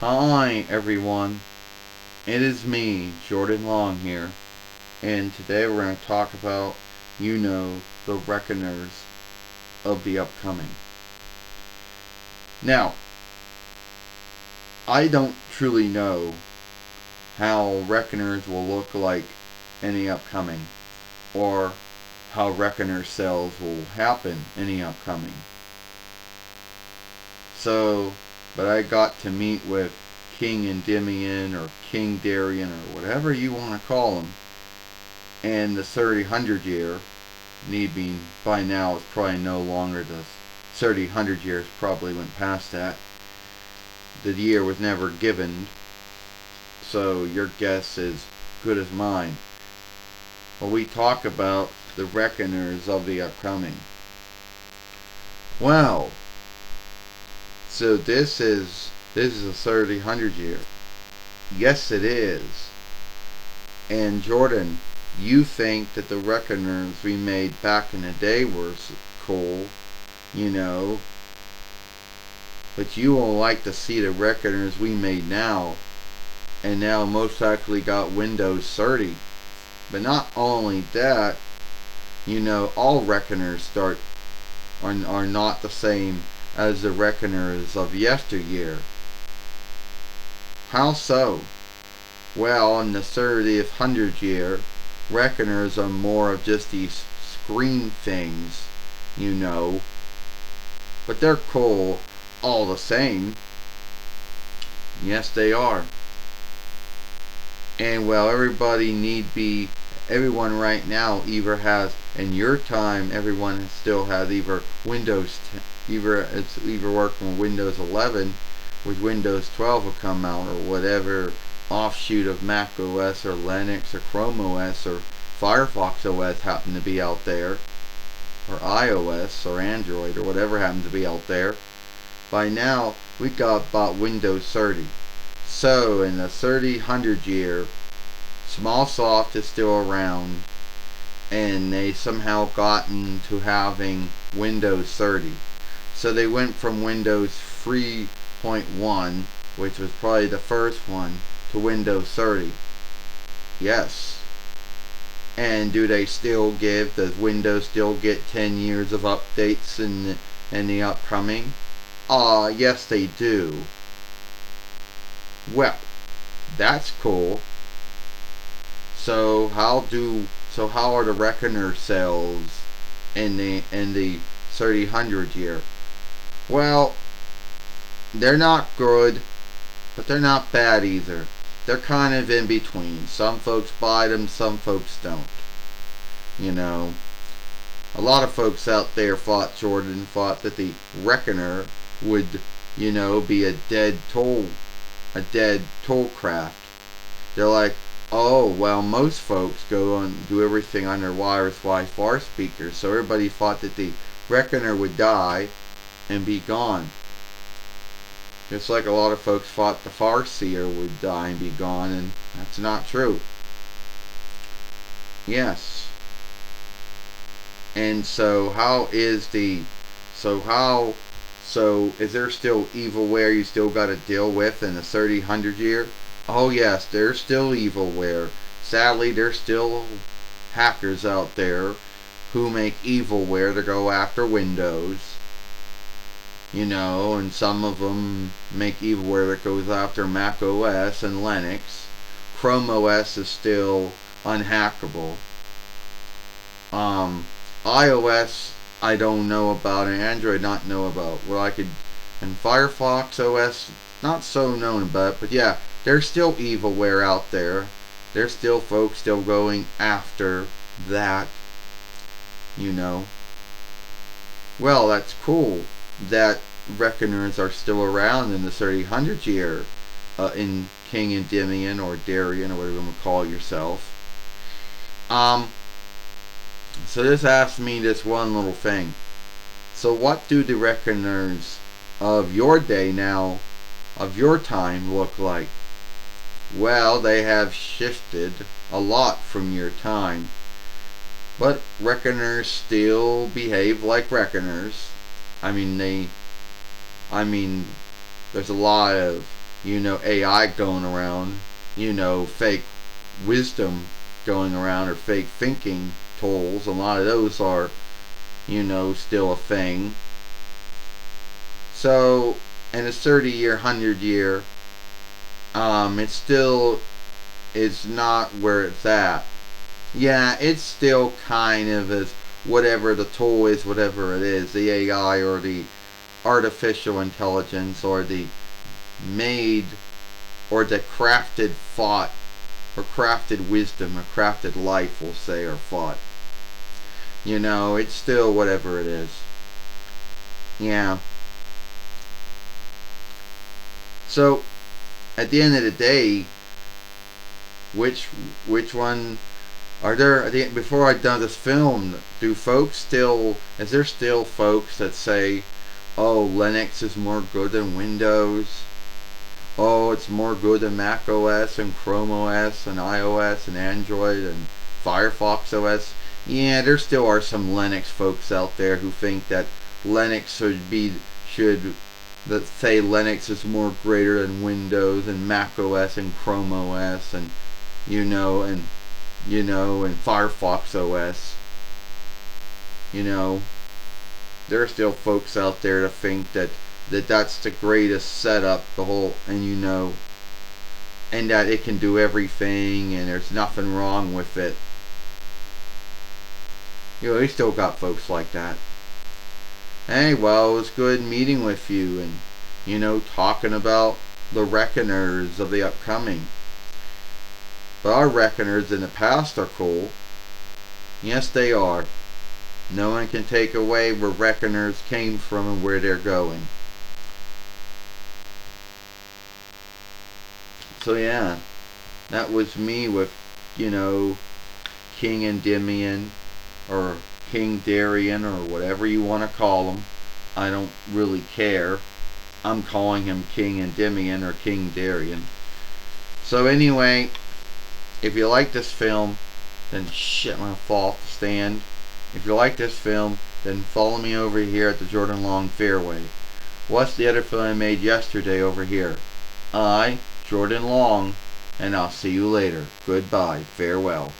Hi everyone, it is me, Jordan Long here, and today we're going to talk about, the reckoners of the upcoming. Now, I don't truly know how reckoners will look like in the upcoming, or how reckoner sales will happen in the upcoming. So, but I got to meet with King Endymion or King Darian or whatever you want to call him, and the 3000 year, need be by now it's probably no longer the 3000 years, probably went past that. The year was never given, so your guess is good as mine. Well, we talk about the reckoners of the upcoming. Well, so this is a 3000 year. Yes, it is. And Jordan, you think that the reckoners we made back in the day were cool, but you won't like to see the reckoners we made now, and now most actually got Windows 30. But not only that, all reckoners are not the same as the reckoners of yesteryear. How so? Well, in the 30th hundred year, reckoners are more of just these screen things, but they're cool all the same. Yes, they are. And well, everyone right now either has, in your time, everyone still has either either working with Windows 11, with Windows 12 will come out, or whatever offshoot of Mac OS or Linux or Chrome OS or Firefox OS happen to be out there, or iOS or Android or whatever happens to be out there. By now, we got about Windows 30. So, in the 3000 year, Smallsoft is still around, and they somehow gotten to having Windows 30. So they went from Windows 3.1, which was probably the first one, to Windows 30. Yes. And does Windows still get 10 years of updates in the upcoming? Yes they do. Well, that's cool. So how are the reckoner sales in the 3000 year? Well, they're not good, but they're not bad either. They're kind of in between. Some folks buy them, some folks don't. A lot of folks out there thought that the reckoner would, be a dead toll craft. They're like, oh, well, most folks go and do everything on their wireless Wi-Fi speakers, so everybody thought that the reckoner would die and be gone. Just like a lot of folks thought the Farseer would die and be gone, and that's not true. Yes. And so is there still evilware you still got to deal with in the 3000 year? Oh yes, there's still evilware. Sadly, there's still hackers out there who make evilware to go after Windows. And some of them make evilware that goes after Mac OS and Linux. Chrome OS is still unhackable. iOS I don't know about, and Android not know about. And Firefox OS not so known about, but yeah, there's still evilware out there. There's still folks still going after that. Well, that's cool that reckoners are still around in the 3000 year, in King Endymion or Darian or whatever you want to call yourself. So this asks me this one little thing. So what do the reckoners of your day now, of your time, look like? Well, they have shifted a lot from your time. But reckoners still behave like reckoners. There's a lot of AI going around, fake wisdom going around, or fake thinking tools. A lot of those are, still a thing. So, in a 30-year, 100-year, it still is not where it's at. Yeah, it's still kind of as whatever the tool is, whatever it is, the AI or the artificial intelligence or the made or the crafted thought or crafted wisdom or crafted life, we'll say, or thought. It's still whatever it is. Yeah. So, at the end of the day, which one are there? Before I've done this film, is there still folks that say, oh, Linux is more good than Windows? Oh, it's more good than Mac OS and Chrome OS and iOS and Android and Firefox OS? Yeah, there still are some Linux folks out there who think that Linux that say Linux is more greater than Windows and Mac OS and Chrome OS and and Firefox OS. There are still folks out there to think that's the greatest setup, and that it can do everything and there's nothing wrong with it. They still got folks like that. Hey, well, it was good meeting with you and, talking about the reckoners of the upcoming. But our reckoners in the past are cool. Yes, they are. No one can take away where reckoners came from and where they're going. So yeah, that was me with, King Endymion, or King Darien, or whatever you want to call him. I don't really care. I'm calling him King Endymion or King Darien. So anyway, if you like this film, then shit, I'm gonna fall off the stand. If you like this film, then follow me over here at the Jordan Long Fairway. What's the other film I made yesterday over here? Jordan Long, and I'll see you later. Goodbye. Farewell.